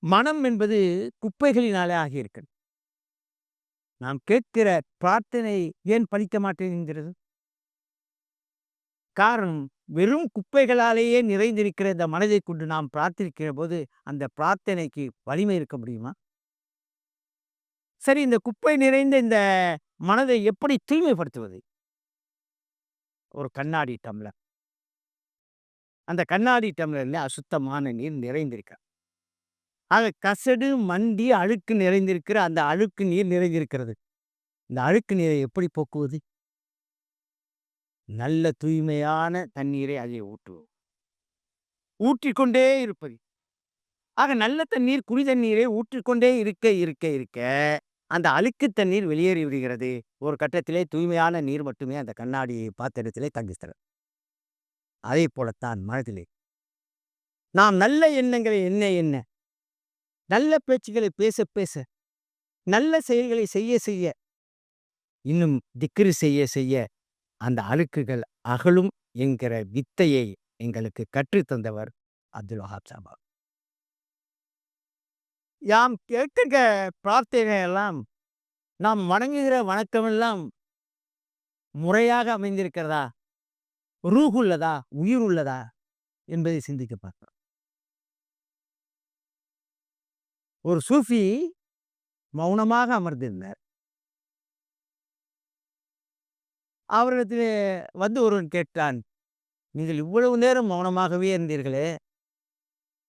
மனம் என்பது குப்பைகளினாலே ஆகியிருக்கிறது. நாம் கேட்கிற பிரார்த்தனை ஏன் பலிக்க மாட்டேன்கிறது? காரணம், வெறும் குப்பைகளாலேயே நிறைந்திருக்கிற இந்த மனதைக் கொண்டு நாம் பிரார்த்திக்கிறபோது, அந்த பிரார்த்தனைக்கு வலிமை இருக்க முடியுமா? சரி, இந்த குப்பை நிறைந்த இந்த மனதை எப்படி தூய்மைப்படுத்துவது? ஒரு கண்ணாடி டம்ளர். அந்த கண்ணாடி டம்ளர்ல அசுத்தமான நீர் நிறைந்திருக்கு. ஆக கசடு, மண்டி, அழுக்கு நிறைந்திருக்கிற அந்த அழுக்கு நீர் நிறைந்திருக்கிறது. இந்த அழுக்கு நீரை எப்படி போக்குவது? நல்ல தூய்மையான தண்ணீரை அதிலே ஊற்றுவோம். ஊற்றிக்கொண்டே இருப்பது. ஆக நல்ல தண்ணீர், குடி தண்ணீரை ஊற்றிக்கொண்டே இருக்க, அந்த அழுக்கு தண்ணீர் வெளியேறி விடுகிறது. ஒரு கட்டத்திலே தூய்மையான நீர் மட்டுமே அந்த கண்ணாடி பாத்திரத்திலே தங்குகிறது. அதே போலத்தான் மனதிலே. நாம் நல்ல எண்ணங்களை எண்ண, நல்ல பேச்சுக்களை பேச, நல்ல செயல்களை செய்ய, இன்னும் திக்ர் செய்ய, அந்த அழுக்குகள் அகலும் என்கிற வித்தையை எங்களுக்கு கற்றுத் தந்தவர் அப்துல் வஹாப் சாபா. யாம் கேட்கிற பிரார்த்தனை எல்லாம், நாம் வணங்குகிற வணக்கமெல்லாம் முறையாக அமைந்திருக்கிறதா? ரூஹ் உள்ளதா? உயிர் உள்ளதா? என்பதை சிந்திக்க பார்க்கிறோம். ஒரு சூஃபி மௌனமாக அமர்ந்திருந்தார். அவரிடத்திலே வந்து ஒருவன் கேட்டான், "நீங்கள் இவ்வளவு நேரம் மௌனமாகவே இருந்தீர்களே,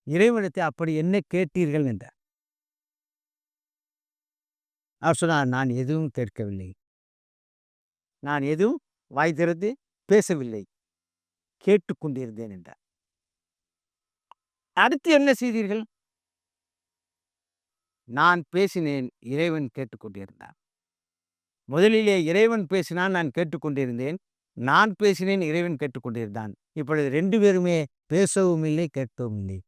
இறைவனிடத்தை அப்படி என்ன கேட்டீர்கள்?" என்றார். அவர் சொன்னார், "நான் எதுவும் கேட்கவில்லை. நான் எதுவும் வாய் திறந்து பேசவில்லை. கேட்டுக் கொண்டிருந்தேன்" என்றார். அடுத்து என்ன செய்தீர்கள்? நான் பேசினேன், இறைவன் கேட்டுக்கொண்டிருந்தான். முதலிலே இறைவன் பேசினான், நான் கேட்டுக்கொண்டிருந்தேன். நான் பேசினேன், இறைவன் கேட்டுக்கொண்டிருந்தான். இப்பொழுது 2 பேருமே பேசவும் இல்லை, கேட்கவும் இல்லை.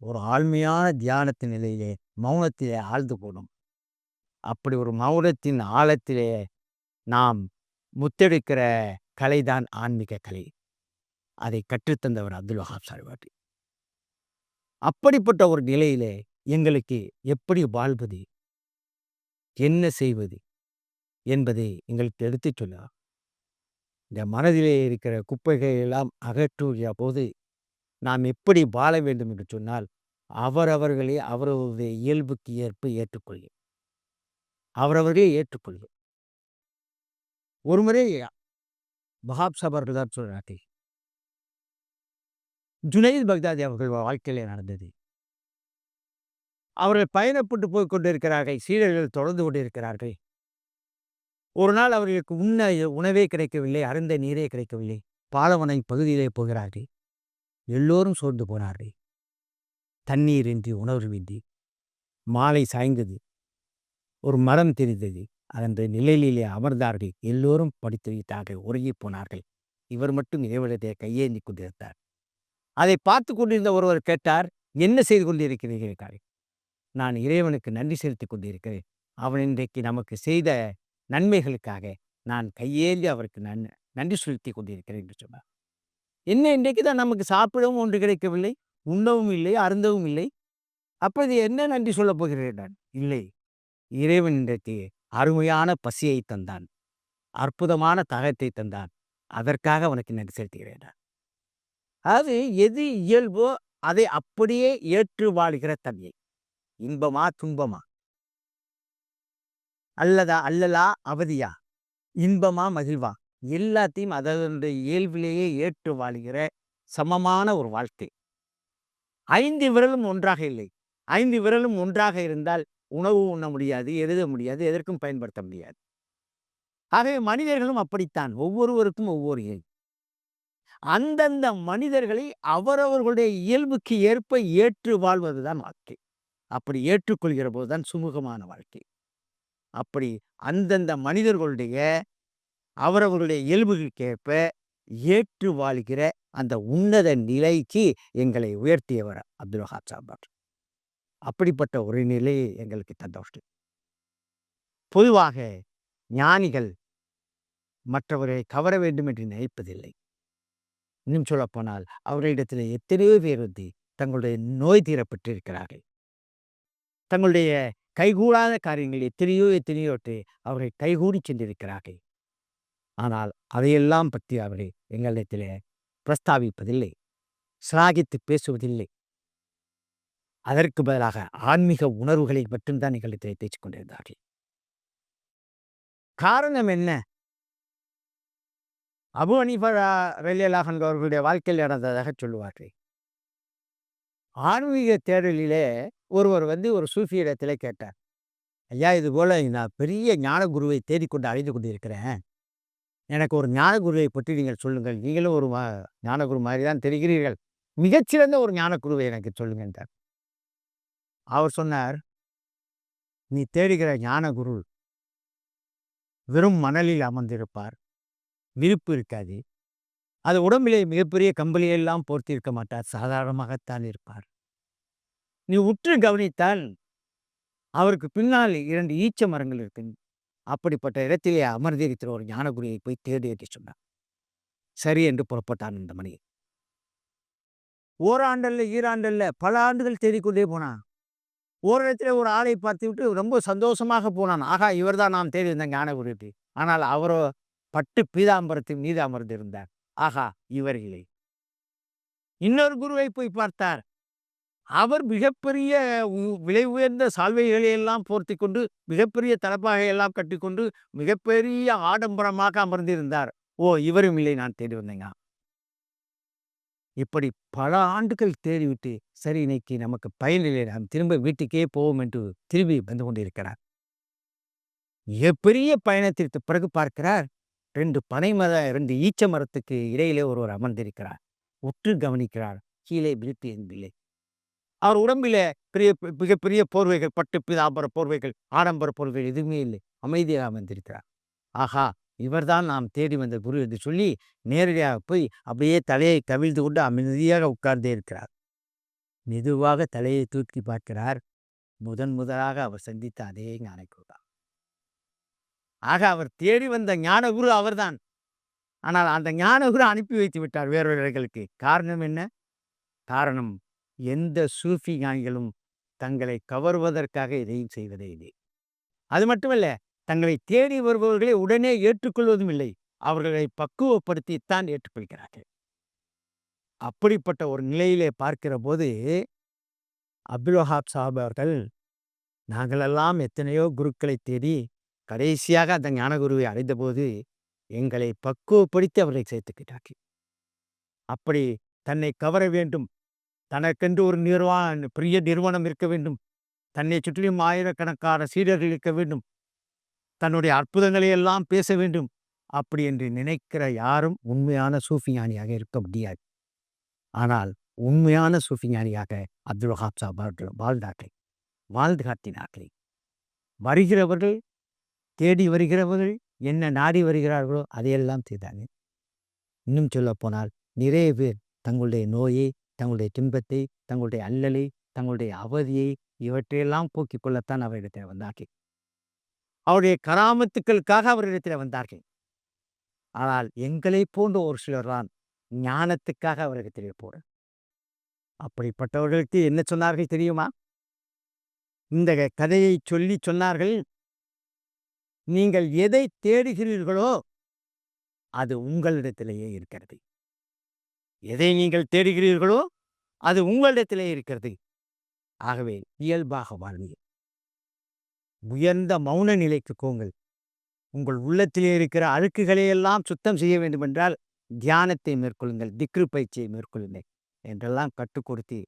ஒரு ஆழ்மையான தியானத்தின் நிலையிலே, மௌனத்திலே ஆழ்ந்து போனோம். அப்படி ஒரு மௌனத்தின் ஆழத்திலே நாம் முத்தெடுக்கிற கலைதான் ஆன்மீக கலை. அதை கற்றுத்தந்தவர் அப்துல் வஹாப் சார்வாட்டி. அப்படிப்பட்ட ஒரு நிலையிலே எங்களுக்கு எப்படி வாழ்வது? என்ன செய்வது? என்பதை எங்களுக்கு எடுத்துச் சொன்னார். இந்த மனதிலே இருக்கிற குப்பைகளை எல்லாம் அகற்றுகிற போது, நாம் எப்படி வாழ வேண்டும் என்று சொன்னால், அவரவர்களே அவரவருடைய இயல்புக்கு ஏற்ப ஏற்றுக்கொள்க. அவரவர்களே ஏற்றுக்கொள்க. ஒருமுறை வஹாப் சாப் அவர்கள் தான் சொல்றார்கள். ஜுனைத் பக்தாதி அவர்கள் வாழ்க்கையிலே நடந்தது. அவர்கள் பயணப்பட்டு போய்க் கொண்டிருக்கிறார்கள். சீடர்கள் தொடர்ந்து கொண்டிருக்கிறார்கள். ஒரு நாள் அவர்களுக்கு உண்ண உணவே கிடைக்கவில்லை. அருந்த நீரே கிடைக்கவில்லை. பாலைவன பகுதியிலே போகிறார்கள். எல்லோரும் சோர்ந்து போனார்கள். தண்ணீரின்றி, உணர்வின்றி. மாலை சாய்ந்தது. ஒரு மரம் தெரிந்தது. அந்த நிழலிலே அமர்ந்தார்கள். எல்லோரும் படுத்து விட்டார்கள். உறங்கிப் போனார்கள். இவர் மட்டும் இறைவனிடத்திலே கையேந்திக் கொண்டிருந்தார். அதை பார்த்து கொண்டிருந்த ஒருவர் கேட்டார், "என்ன செய்து கொண்டிருக்கிறீர்கள்?" என்றார். "நான் இறைவனுக்கு நன்றி செலுத்திக் கொண்டிருக்கிறேன். அவன் இன்றைக்கு நமக்கு செய்த நன்மைகளுக்காக நான் கையேந்தி அவருக்கு நன்றி செலுத்திக் கொண்டிருக்கிறேன்" என்று சொன்னார். என்ன, இன்றைக்கு தான் நமக்கு சாப்பிடவும் ஒன்று கிடைக்கவில்லை, உண்ணவும் இல்லை, அருந்தவும் இல்லை. அப்போது என்ன நன்றி சொல்லப் போகிறேன் நான்? இல்லை, இறைவன் இன்றைக்கு அருமையான பசியை தந்தான், அற்புதமான தாகத்தை தந்தான், அதற்காக அவனுக்கு நன்றி செலுத்துகிறேன் நான். அதாவது எது இயல்போ அதை அப்படியே ஏற்று வாழ்கிற தன்மை. இன்பமா துன்பமா, அல்லலா அவதியா, இன்பமா மகிழ்வா, எல்லாத்தையும் அதனுடைய இயல்பிலேயே ஏற்று வாழ்கிற சமமான ஒரு வாழ்க்கை. 5 விரலும் ஒன்றாக இல்லை. 5 விரலும் ஒன்றாக இருந்தால் உணவு உண்ண முடியாது, எழுத முடியாது, எதற்கும் பயன்படுத்த முடியாது. ஆகவே மனிதர்களும் அப்படித்தான். ஒவ்வொருவருக்கும் ஒவ்வொரு இயல்பு. அந்தந்த மனிதர்களை அவரவர்களுடைய இயல்புக்கு ஏற்ப ஏற்று வாழ்வதுதான் வாழ்க்கை. அப்படி ஏற்றுக்கொள்கிற போதுதான் சுமூகமான வாழ்க்கை. அப்படி அந்தந்த மனிதர்களுடைய அவரவர்களுடைய இயல்புகளுக்கேற்ப ஏற்று வாழ்கிற அந்த உன்னத நிலைக்கு எங்களை உயர்த்தியவர் அப்துல் வஹாப் சாப். அப்படிப்பட்ட ஒரு நிலையை எங்களுக்கு தந்தவர். பொதுவாக ஞானிகள் மற்றவர்களை கவர வேண்டும் என்று நினைப்பதில்லை. இன்னும் சொல்லப்போனால் அவர்களிடத்தில் எத்தனையோ பேர் வந்து தங்களுடைய நோய் தீர பெற்றிருக்கிறார்கள். தங்களுடைய கைகூடாத காரியங்கள் எத்தனையோ எத்தனையோட்டு அவர்கள் கைகூடி சென்றிருக்கிறார்கள். ஆனால் அதையெல்லாம் பற்றி அவர்கள் எங்களிடத்திலே பிரஸ்தாபிப்பதில்லை, சிலாகித்து பேசுவதில்லை. அதற்கு பதிலாக ஆன்மீக உணர்வுகளை மட்டும்தான் எங்களிடத்திலே பேசிக் கொண்டிருந்தார்கள். காரணம் என்ன? அபூ ஹனீஃபா ரலியல்லாஹு அன்ஹு அவர்களுடைய வாழ்க்கையில் நடந்ததாக சொல்லுவார்கள். ஆன்மீக தேடலிலே ஒருவர் ஒரு சூஃபி இடத்திலே கேட்டார். ஐயா, இது போல நான் பெரிய ஞான குருவை தேடிக்கொண்டு அலைந்து கொண்டிருக்கிறேன். எனக்கு ஒரு ஞான குருவை பற்றி நீங்கள் சொல்லுங்கள். நீங்களும் ஒரு ஞான குரு மாதிரி தான் தெரிகிறீர்கள். மிகச்சிறந்த ஒரு ஞான குருவை எனக்கு சொல்லுங்க என்றார். அவர் சொன்னார், நீ தேடுகிற ஞான குரு வெறும் மணலில் அமர்ந்திருப்பார். விருப்பு இருக்காது. அது உடம்பிலே மிகப்பெரிய கம்பளியெல்லாம் போர்த்தியிருக்க மாட்டார். சாதாரணமாகத்தான் இருப்பார். நீ உற்று கவனித்தால் அவருக்கு பின்னால் 2 ஈச்ச மரங்கள் இருக்கு. அப்படிப்பட்ட இடத்திலே அமர்ந்திருக்கிற ஒரு ஞானகுருவை போய் தேடு என்று சொன்னார். சரி என்று புறப்பட்டான் அந்த மனிதன். ஓராண்டல்ல, ஈராண்டல்ல பல ஆண்டுகள் தேடிக்கொண்டே போனான். ஓரிடத்திலே ஒரு ஆளை பார்த்துவிட்டு ரொம்ப சந்தோஷமாக போனான். ஆகா, இவர்தான் நாம் தேடி வந்த ஞானகுரு என்று. ஆனால் அவரோ பட்டு பீதாம்பரத்தின் மீது அமர்ந்திருந்தார். ஆகா, இவர் இல்லை. இன்னொரு குருவை போய் பார்த்தார். அவர் மிகப்பெரிய விலை உயர்ந்த சால்வைகளை எல்லாம் போர்த்திக் கொண்டு, மிகப்பெரிய தலப்பாகை எல்லாம் கட்டிக்கொண்டு, மிகப்பெரிய ஆடம்பரமாக அமர்ந்திருந்தார். ஓ, இவரும் இல்லை, நான் தேடி வந்தேங்க. இப்படி பல ஆண்டுகள் தேடிவிட்டு, சரி இன்னைக்கு நமக்கு பயனில்லை, நாம் திரும்ப வீட்டுக்கே போவோம் என்று திரும்பி வந்து கொண்டிருக்கிறார். மிகப்பெரிய பயணத்திற்கு பிறகு பார்க்கிறார், 2 ஈச்ச மரத்துக்கு இடையிலே ஒருவர் அமர்ந்திருக்கிறார். உற்று கவனிக்கிறார். கீழே விருட்டு என்பில்லை. அவர் உடம்பிலே மிகப்பெரிய போர்வைகள், பட்டு பீதாம்பர போர்வைகள், ஆடம்பர போர்வைகள் எதுவுமே இல்லை. அமைதியாக அமர்ந்திருக்கிறார். ஆஹா, இவர்தான் நாம் தேடி வந்த குரு என்று சொல்லி நேரடியாக போய் அப்படியே தலையை கவிழ்ந்து கொண்டு அமைதியாக உட்கார்ந்தே இருக்கிறார். மெதுவாக தலையை தூக்கி பார்க்கிறார். முதலாக அவர் சந்தித்த அதே ஞானகுரு தான். ஆக அவர் தேடி வந்த ஞானகுரு அவர்தான். ஆனால் அந்த ஞானகுரு அனுப்பி வைத்து விட்டார் வேறொருவர்களுக்கு. காரணம் என்ன? காரணம், எந்த சூஃபி ஞானிகளும் தங்களை கவர்வதற்காக எதையும் செய்வதே இல்லை. அது மட்டுமல்ல, தங்களை தேடி வருபவர்களை உடனே ஏற்றுக்கொள்வதும் இல்லை. அவர்களை பக்குவப்படுத்தித்தான் ஏற்றுக்கொள்கிறார்கள். அப்படிப்பட்ட ஒரு நிலையிலே பார்க்கிற போது அப்துல் வஹாப் சாஹிப் அவர்கள், நாங்களெல்லாம் எத்தனையோ குருக்களை தேடி கடைசியாக அந்த ஞானகுருவை அடைந்தபோது எங்களை பக்குவப்படுத்தி அவர்களை சேர்த்துக்கிட்டார்கள். அப்படி தன்னை கவர வேண்டும், தனக்கென்று ஒரு பெரிய நிறுவனம் இருக்க வேண்டும், தன்னை சுற்றிலும் ஆயிரக்கணக்கான சீடர்கள் இருக்க வேண்டும், தன்னுடைய அற்புதங்களை எல்லாம் பேச வேண்டும், அப்படி என்று நினைக்கிற யாரும் உண்மையான சூஃபி ஞானியாக இருக்க முடியாது. ஆனால் உண்மையான சூஃபி ஞானியாக அப்துல் வஹாப் சாஹிப் அவர்கள் வாழ்ந்தார்கள், வாழ்ந்து காட்டினார்கள். வருகிறவர்கள், தேடி வருகிறவர்கள் என்ன நாடி வருகிறார்களோ அதையெல்லாம் செய்தார்கள். இன்னும் சொல்ல போனால் நிறைய பேர் தங்களுடைய நோயை, தங்களுடைய துன்பத்தை, தங்களுடைய அல்லலை, தங்களுடைய அவதியை இவற்றையெல்லாம் போக்கிக் கொள்ளத்தான் அவரிடத்தில் வந்தார்கள். அவருடைய கராமத்துக்களுக்காக அவரிடத்தில் வந்தார்கள். ஆனால் எங்களை போன்ற ஒரு சிலர் தான் ஞானத்துக்காக அவரிடத்திலே போற. அப்படிப்பட்டவர்களுக்கு என்ன சொன்னார்கள் தெரியுமா? இந்த கதையை சொல்லி சொன்னார்கள், நீங்கள் எதை தேடுகிறீர்களோ அது உங்களிடத்திலேயே இருக்கிறது. எதை நீங்கள் தேடுகிறீர்களோ அது உங்களிடத்திலே இருக்கிறது. ஆகவே இயல்பாக வாழ்வீர்கள். உயர்ந்த மௌன நிலைக்கு போங்கள். உங்கள் உள்ளத்திலே இருக்கிற அழுக்குகளை எல்லாம் சுத்தம் செய்ய வேண்டுமென்றால் தியானத்தை மேற்கொள்ளுங்கள், திக்ரு பயிற்சியை மேற்கொள்ளுங்கள் என்றெல்லாம் கற்றுக் கொடுத்து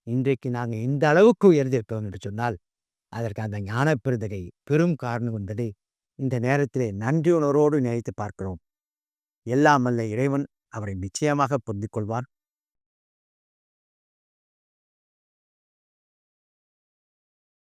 இன்றைக்கு நாங்கள் இந்த அளவுக்கு உயர்ந்திருக்கோம் என்று சொன்னால் அதற்கு அந்த ஞான பெருந்தகை பெரும் காரணம் என்பதை இந்த நேரத்திலே நன்றி உணர்வோடு நினைத்து பார்க்கிறோம். எல்லாம் வல்ல இறைவன் அவரை நிச்சயமாக புரிந்து கொள்வார்.